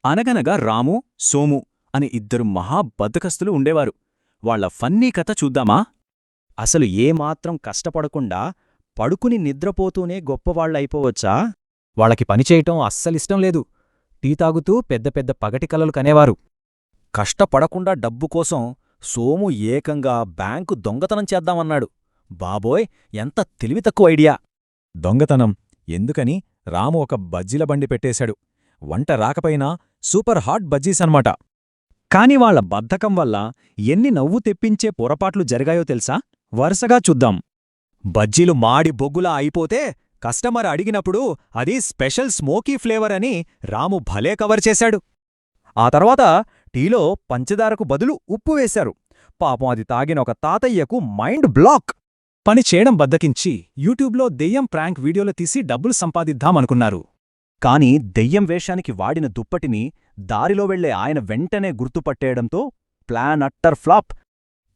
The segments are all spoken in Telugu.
అనగనగా రాము, సోము అనే ఇద్దరు మహాబద్ధకస్తులు ఉండేవారు. వాళ్ల ఫన్నీ కథ చూద్దామా? అసలు ఏమాత్రం కష్టపడకుండా పడుకుని నిద్రపోతూనే గొప్పవాళ్లయిపోవచ్చా? వాళ్ళకి పనిచేయటం అస్సలిష్టం లేదు. టీ తాగుతూ పెద్ద పెద్ద పగటి కలలు కనేవారు. కష్టపడకుండా డబ్బు కోసం సోము ఏకంగా బ్యాంకు దొంగతనం చేద్దామన్నాడు. బాబోయ్, ఎంత తెలివితక్కువ ఐడియా! దొంగతనం ఎందుకని రాము ఒక బజ్జీల బండి పెట్టేశాడు. వంట రాకపోయినా సూపర్ హాట్ బజ్జీసన్మాట. కాని వాళ్ల బద్ధకం వల్ల ఎన్ని నవ్వు తెప్పించే పొరపాట్లు జరిగాయో తెలుసా? వరుసగా చూద్దాం. బజ్జీలు మాడి బొగ్గులా అయిపోతే కస్టమర్ అడిగినప్పుడు అది స్పెషల్ స్మోకీ ఫ్లేవర్ అని రాము భలే కవర్ చేశాడు. ఆ తర్వాత టీలో పంచదారకు బదులు ఉప్పు వేశారు. పాపం అది తాగిన ఒక తాతయ్యకు మైండ్ బ్లాక్. పని చేయడం బద్దకించి యూట్యూబ్లో దెయ్యం ప్రాంక్ వీడియోలు తీసి డబ్బులు సంపాదిద్దామనుకున్నారు. కాని దెయ్యం వేషానికి వాడిన దుప్పటిని దారిలో వెళ్లే ఆయన వెంటనే గుర్తుపట్టేయడంతో ప్లాన్ అట్టర్ ఫ్లాప్.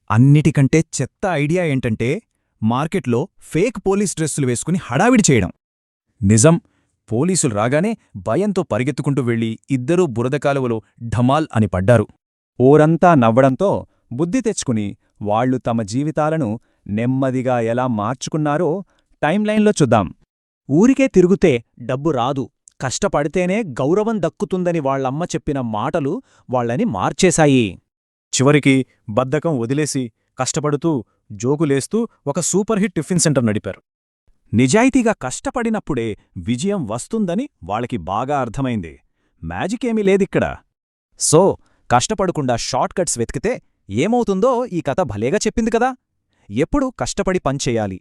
అన్నిటికంటే చెత్త ఐడియా ఏంటంటే మార్కెట్లో ఫేక్ పోలీస్ డ్రెస్సులు వేసుకుని హడావిడి చేయడం. నిజం, పోలీసులు రాగానే భయంతో పరిగెత్తుకుంటూ వెళ్లి ఇద్దరూ బురద కాలువలో ఢమాల్ అని పడ్డారు. ఊరంతా నవ్వడంతో బుద్ధి తెచ్చుకుని వాళ్లు తమ జీవితాలను నెమ్మదిగా ఎలా మార్చుకున్నారో టైంలైన్లో చూద్దాం. ఊరికే తిరుగుతే డబ్బు రాదు, కష్టపడితేనే గౌరవం దక్కుతుందని వాళ్లమ్మ చెప్పిన మాటలు వాళ్లని మార్చేశాయి. చివరికి బద్ధకం వదిలేసి కష్టపడుతూ జోకులేస్తూ ఒక సూపర్ హిట్ టిఫిన్ సెంటర్ నడిపారు. నిజాయితీగా కష్టపడినప్పుడే విజయం వస్తుందని వాళ్ళకి బాగా అర్థమైంది. మ్యాజికేమీ లేదిక్కడ. సో కష్టపడకుండా షార్ట్కట్స్ వెతికితే ఏమవుతుందో ఈ కథ భలేగా చెప్పింది కదా. ఎప్పుడు కష్టపడి పనిచేయాలి.